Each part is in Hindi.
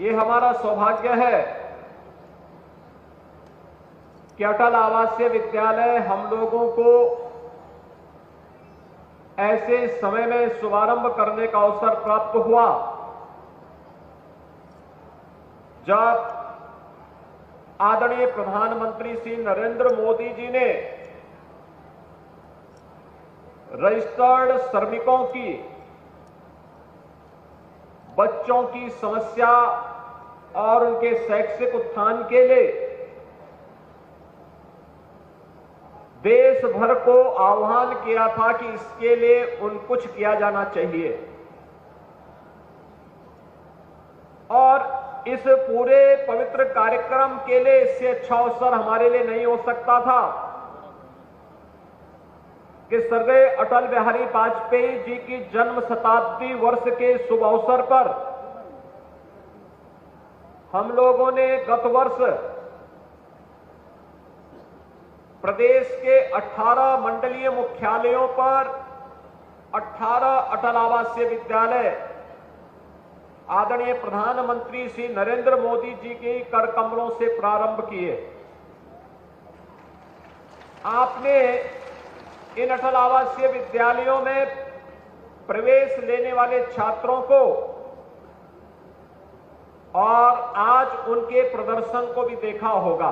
ये हमारा सौभाग्य है कि अटल आवासीय विद्यालय हम लोगों को ऐसे समय में शुभारंभ करने का अवसर प्राप्त हुआ जब आदरणीय प्रधानमंत्री श्री नरेंद्र मोदी जी ने रजिस्टर्ड श्रमिकों की बच्चों की समस्या और उनके शैक्षिक उत्थान के लिए देश भर को आह्वान किया था कि इसके लिए कुछ किया जाना चाहिए। और इस पूरे पवित्र कार्यक्रम के लिए इससे अच्छा अवसर हमारे लिए नहीं हो सकता था कि स्वर्गीय अटल बिहारी वाजपेयी जी की जन्म शताब्दी वर्ष के शुभ अवसर पर हम लोगों ने गत वर्ष प्रदेश के 18 मंडलीय मुख्यालयों पर 18 अटल आवासीय विद्यालय आदरणीय प्रधानमंत्री श्री नरेंद्र मोदी जी के कर कमलों से प्रारंभ किए। आपने इन अटल आवासीय विद्यालयों में प्रवेश लेने वाले छात्रों को और आज उनके प्रदर्शन को भी देखा होगा।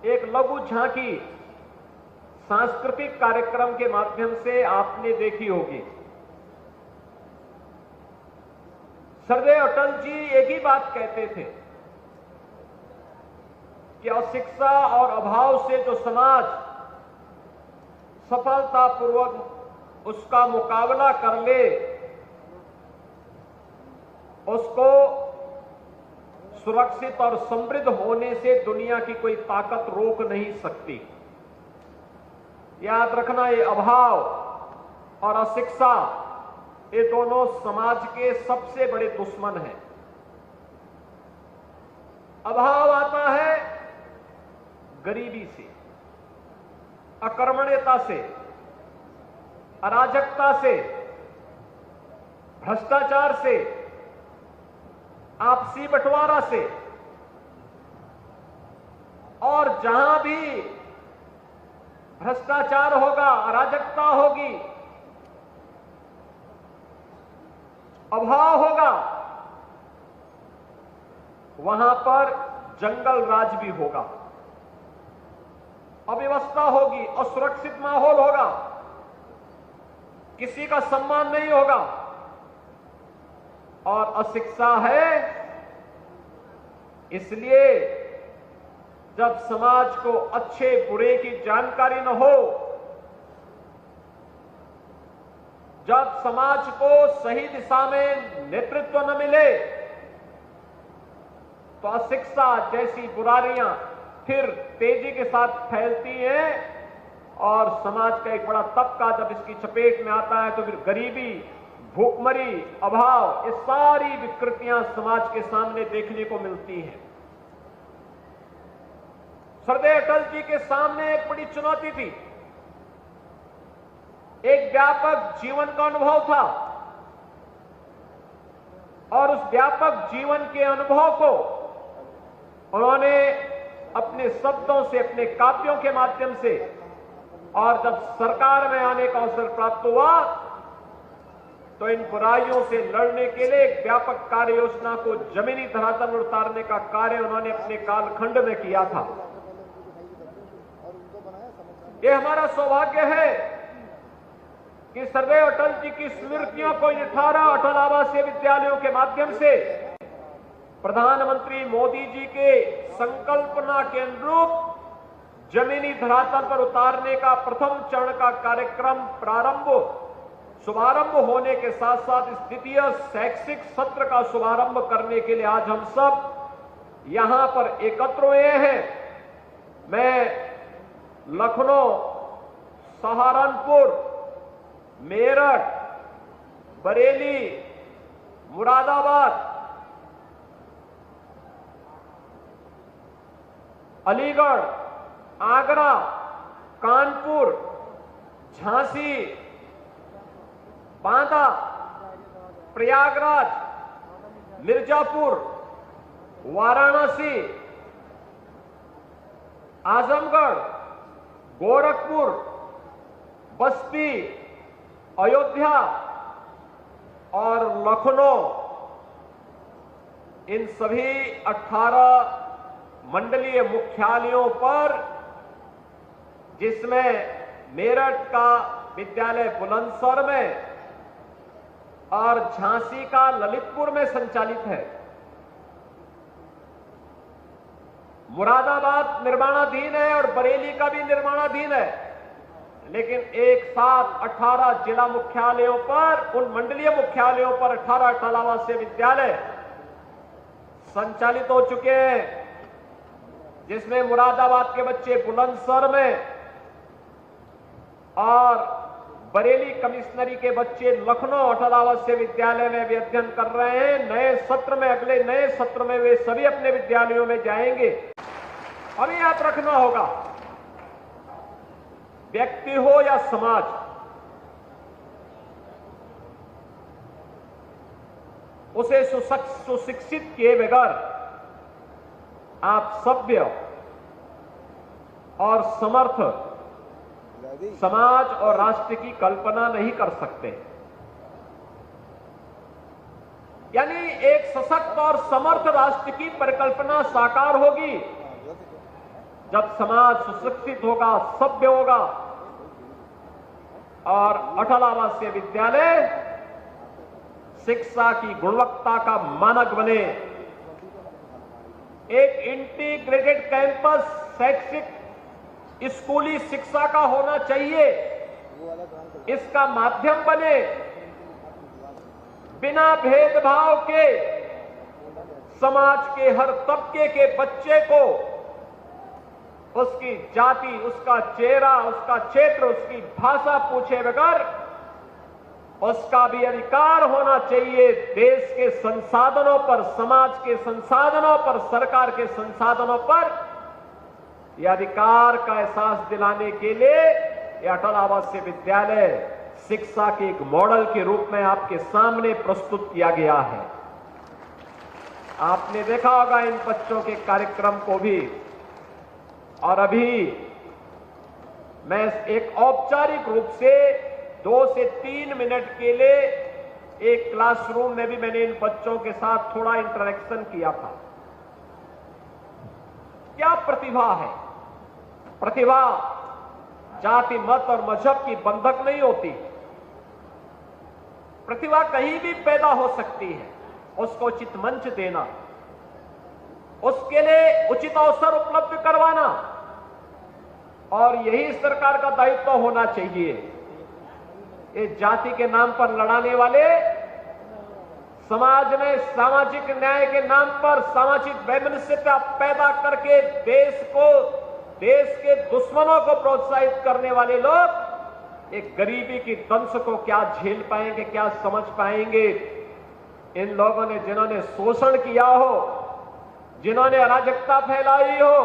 एक लघु झांकी सांस्कृतिक कार्यक्रम के माध्यम से आपने देखी होगी। स्वर्गीय अटल जी एक ही बात कहते थे कि अशिक्षा और अभाव से जो समाज सफलतापूर्वक उसका मुकाबला कर ले उसको सुरक्षित और समृद्ध होने से दुनिया की कोई ताकत रोक नहीं सकती। याद रखना, ये अभाव और अशिक्षा ये दोनों समाज के सबसे बड़े दुश्मन हैं। अभाव आता है गरीबी से, अकर्मण्यता से, अराजकता से, भ्रष्टाचार से, आपसी बंटवारा से। और जहां भी भ्रष्टाचार होगा, अराजकता होगी, अभाव होगा, वहां पर जंगल राज भी होगा, अव्यवस्था होगी, असुरक्षित माहौल होगा, किसी का सम्मान नहीं होगा। और अशिक्षा है, इसलिए जब समाज को अच्छे बुरे की जानकारी न हो, जब समाज को सही दिशा में नेतृत्व न मिले, तो अशिक्षा जैसी बुराइयां फिर तेजी के साथ फैलती हैं और समाज का एक बड़ा तबका जब इसकी चपेट में आता है तो फिर गरीबी, भूखमरी, अभाव, ये सारी विकृतियां समाज के सामने देखने को मिलती हैं। स्वर्गीय अटल जी के सामने एक बड़ी चुनौती थी, एक व्यापक जीवन का अनुभव था और उस व्यापक जीवन के अनुभव को उन्होंने अपने शब्दों से, अपने काव्यों के माध्यम से, और जब सरकार में आने का अवसर प्राप्त हुआ तो इन बुराइयों से लड़ने के लिए एक व्यापक कार्य योजना को जमीनी धरातल पर उतारने का कार्य उन्होंने अपने कालखंड में किया था। ये हमारा सौभाग्य है कि स्वर्गीय अटल जी की स्मृतियों को 18 अटल आवासीय विद्यालयों के माध्यम से प्रधानमंत्री मोदी जी के संकल्पना के अनुरूप जमीनी धरातल पर उतारने का प्रथम चरण का कार्यक्रम शुभारंभ होने के साथ साथ इस द्वितीय शैक्षिक सत्र का शुभारंभ करने के लिए आज हम सब यहां पर एकत्र हुए हैं। मैं लखनऊ, सहारनपुर, मेरठ, बरेली, मुरादाबाद, अलीगढ़, आगरा, कानपुर, झांसी, बांदा, प्रयागराज, मिर्जापुर, वाराणसी, आजमगढ़, गोरखपुर, बस्ती, अयोध्या और लखनऊ, इन सभी 18 मंडलीय मुख्यालयों पर, जिसमें मेरठ का विद्यालय बुलंदशहर में और झांसी का ललितपुर में संचालित है। मुरादाबाद निर्माणाधीन है और बरेली का भी निर्माणाधीन है, लेकिन एक साथ 18 जिला मुख्यालयों पर, उन मंडलीय मुख्यालयों पर 18 आवासीय विद्यालय संचालित हो चुके हैं, जिसमें मुरादाबाद के बच्चे बुलंदशहर में और बरेली कमिश्नरी के बच्चे लखनऊ 18 आवासीय विद्यालय में भी अध्ययन कर रहे हैं। नए सत्र में, अगले नए सत्र में वे सभी अपने विद्यालयों में जाएंगे। अभी याद रखना होगा, व्यक्ति हो या समाज, उसे सुशिक्षित किए बगैर आप सभ्य और समर्थ समाज और राष्ट्र की कल्पना नहीं कर सकते। यानी एक सशक्त और समर्थ राष्ट्र की परिकल्पना साकार होगी जब समाज सुशिक्षित होगा, सभ्य होगा और 18 आवासीय विद्यालय शिक्षा की गुणवत्ता का मानक बने। एक इंटीग्रेटेड कैंपस शैक्षिक स्कूली शिक्षा का होना चाहिए, इसका माध्यम बने। बिना भेदभाव के समाज के हर तबके के बच्चे को उसकी जाति, उसका चेहरा, उसका क्षेत्र, उसकी भाषा पूछे बगैर उसका भी अधिकार होना चाहिए देश के संसाधनों पर, समाज के संसाधनों पर, सरकार के संसाधनों पर। यह अधिकार का एहसास दिलाने के लिए यह अटल आवासीय विद्यालय शिक्षा के एक मॉडल के रूप में आपके सामने प्रस्तुत किया गया है। आपने देखा होगा इन बच्चों के कार्यक्रम को भी। और अभी मैं एक औपचारिक रूप से 2 से 3 मिनट के लिए एक क्लासरूम में भी मैंने इन बच्चों के साथ थोड़ा इंटरेक्शन किया था। क्या प्रतिभा है! प्रतिभा जाति, मत और मजहब की बंधक नहीं होती। प्रतिभा कहीं भी पैदा हो सकती है, उसको उचित मंच देना, उसके लिए उचित अवसर उपलब्ध करवाना, और यही सरकार का दायित्व होना चाहिए। ये जाति के नाम पर लड़ाने वाले, समाज में सामाजिक न्याय के नाम पर सामाजिक वैमनस्यता पैदा करके देश के दुश्मनों को प्रोत्साहित करने वाले लोग एक गरीबी की दंश को क्या झेल पाएंगे, क्या समझ पाएंगे? इन लोगों ने, जिन्होंने शोषण किया हो, जिन्होंने अराजकता फैलाई हो,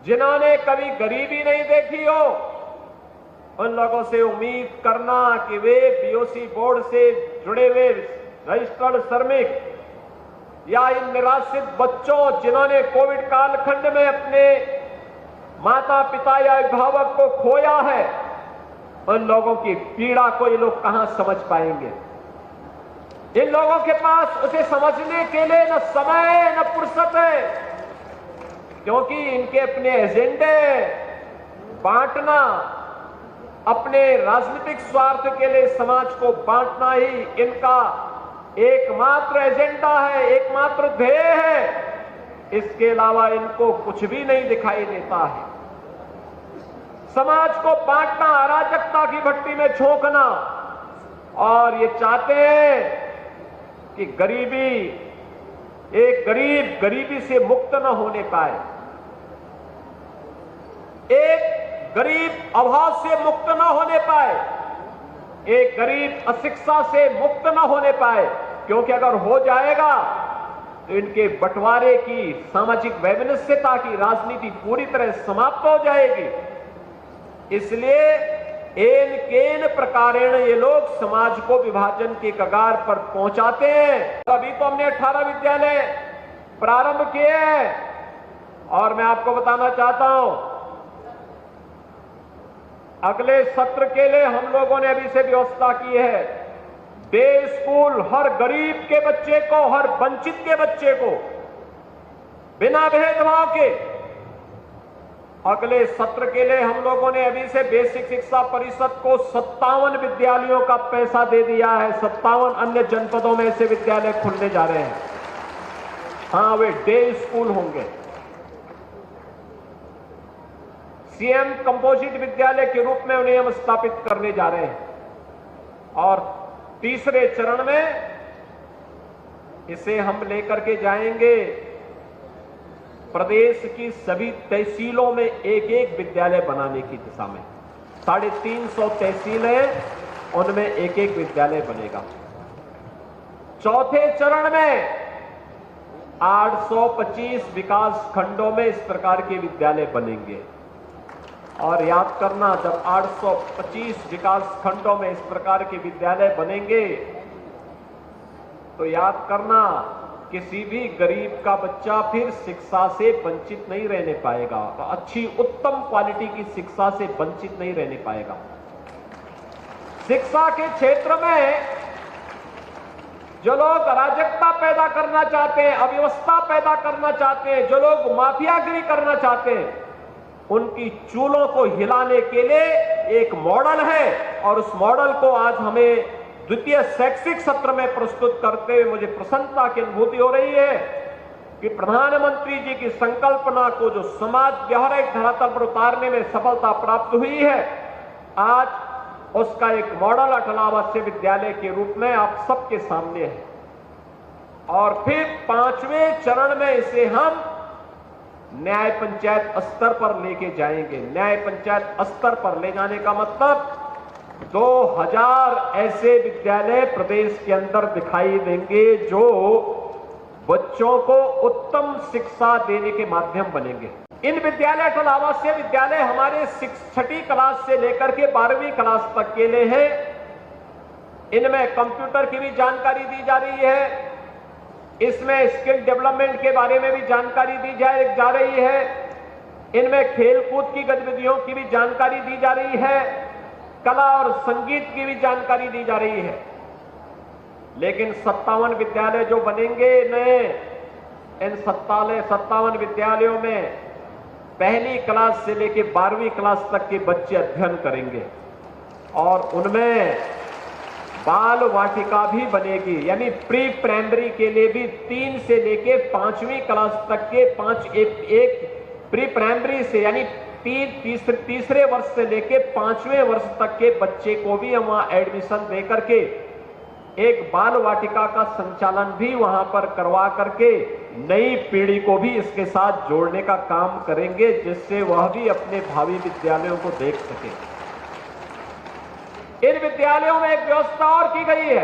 जिन्होंने कभी गरीबी नहीं देखी हो, उन लोगों से उम्मीद करना कि वे बीओसी बोर्ड से जुड़े हुए रजिस्टर्ड श्रमिक या इन निराश्रित बच्चों जिन्होंने कोविड कालखंड में अपने माता पिता या अभिभावक को खोया है, उन लोगों की पीड़ा को ये लोग कहां समझ पाएंगे? इन लोगों के पास उसे समझने के लिए न समय न फुर्सत है, क्योंकि इनके अपने एजेंडे बांटना, अपने राजनीतिक स्वार्थ के लिए समाज को बांटना ही इनका एकमात्र एजेंडा है, एकमात्र ध्येय है। इसके अलावा इनको कुछ भी नहीं दिखाई देता है। समाज को बांटना, अराजकता की भट्टी में झोंकना, और ये चाहते हैं कि एक गरीब गरीबी से मुक्त न होने पाए, एक गरीब अभाव से मुक्त न होने पाए, एक गरीब अशिक्षा से मुक्त न होने पाए, क्योंकि अगर हो जाएगा तो इनके बंटवारे की, सामाजिक वैमनस्यता की राजनीति पूरी तरह समाप्त हो जाएगी। इसलिए एन केन प्रकारेण ये लोग समाज को विभाजन के कगार पर पहुंचाते हैं। अभी तो हमने 18 विद्यालय प्रारंभ किए हैं। और मैं आपको बताना चाहता हूं, अगले सत्र के लिए हम लोगों ने अभी से व्यवस्था की है। डे स्कूल हर गरीब के बच्चे को, हर वंचित के बच्चे को बिना भेदभाव के अगले सत्र के लिए हम लोगों ने अभी से बेसिक शिक्षा परिषद को 57 विद्यालयों का पैसा दे दिया है। 57 अन्य जनपदों में ऐसे विद्यालय खुलने जा रहे हैं। हां, वे डे स्कूल होंगे। सीएम कंपोजिट विद्यालय के रूप में उन्हें हम स्थापित करने जा रहे हैं। और तीसरे चरण में इसे हम लेकर के जाएंगे प्रदेश की सभी तहसीलों में एक एक विद्यालय बनाने की दिशा में। 350 तहसीलें, उनमें एक एक विद्यालय बनेगा। चौथे चरण में 825 विकास खंडों में इस प्रकार के विद्यालय बनेंगे। और याद करना, जब 825 विकास खंडों में इस प्रकार के विद्यालय बनेंगे तो याद करना, किसी भी गरीब का बच्चा फिर शिक्षा से वंचित नहीं रहने पाएगा। तो अच्छी उत्तम क्वालिटी की शिक्षा से वंचित नहीं रहने पाएगा। शिक्षा के क्षेत्र में जो लोग अराजकता पैदा करना चाहते हैं, अव्यवस्था पैदा करना चाहते हैं, जो लोग माफियागिरी करना चाहते हैं, उनकी चूलों को हिलाने के लिए एक मॉडल है। और उस मॉडल को आज हमें द्वितीय शैक्षिक सत्र में प्रस्तुत करते हुए मुझे प्रसन्नता की अनुभूति हो रही है कि प्रधानमंत्री जी की संकल्पना को जो समाज व्यवहारिक धरातल पर उतारने में सफलता प्राप्त हुई है, आज उसका एक मॉडल अटल आवासीय विद्यालय के रूप में आप सबके सामने है। और फिर 5वें चरण में इसे हम न्याय पंचायत स्तर पर लेके जाएंगे। न्याय पंचायत स्तर पर ले जाने का मतलब 2000 ऐसे विद्यालय प्रदेश के अंदर दिखाई देंगे जो बच्चों को उत्तम शिक्षा देने के माध्यम बनेंगे। इन विद्यालय अटल आवासीय विद्यालय हमारे 6ठी क्लास से लेकर के 12वीं क्लास तक के लिए है। इनमें कंप्यूटर की भी जानकारी दी जा रही है, इसमें स्किल डेवलपमेंट के बारे में भी जानकारी दी जा रही है, इनमें खेलकूद की गतिविधियों की भी जानकारी दी जा रही है, कला और संगीत की भी जानकारी दी जा रही है। लेकिन 57 विद्यालय जो बनेंगे नए, इन 57 विद्यालयों में पहली क्लास से लेकर 12वीं क्लास तक के बच्चे अध्ययन करेंगे। और उनमें बाल वाटिका भी बनेगी, यानी प्री प्राइमरी के लिए भी 3 से लेके 5वीं क्लास तक के एक प्री प्राइमरी से यानी तीसरे वर्ष से लेके 5वें वर्ष तक के बच्चे को भी हम वहां एडमिशन दे करके एक बाल वाटिका का संचालन भी वहां पर करवा करके नई पीढ़ी को भी इसके साथ जोड़ने का काम करेंगे, जिससे वह भी अपने भावी विद्यालयों को देख सके। इन विद्यालयों में एक व्यवस्था और की गई है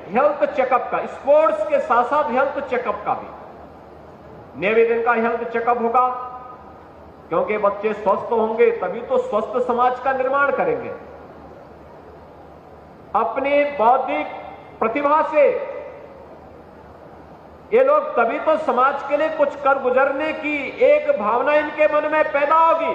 हेल्थ चेकअप का। स्पोर्ट्स के साथ साथ हेल्थ चेकअप का भी नियमित इनका हेल्थ चेकअप होगा, क्योंकि बच्चे स्वस्थ होंगे तभी तो स्वस्थ समाज का निर्माण करेंगे। अपनी बौद्धिक प्रतिभा से ये लोग तभी तो समाज के लिए कुछ कर गुजरने की एक भावना इनके मन में पैदा होगी।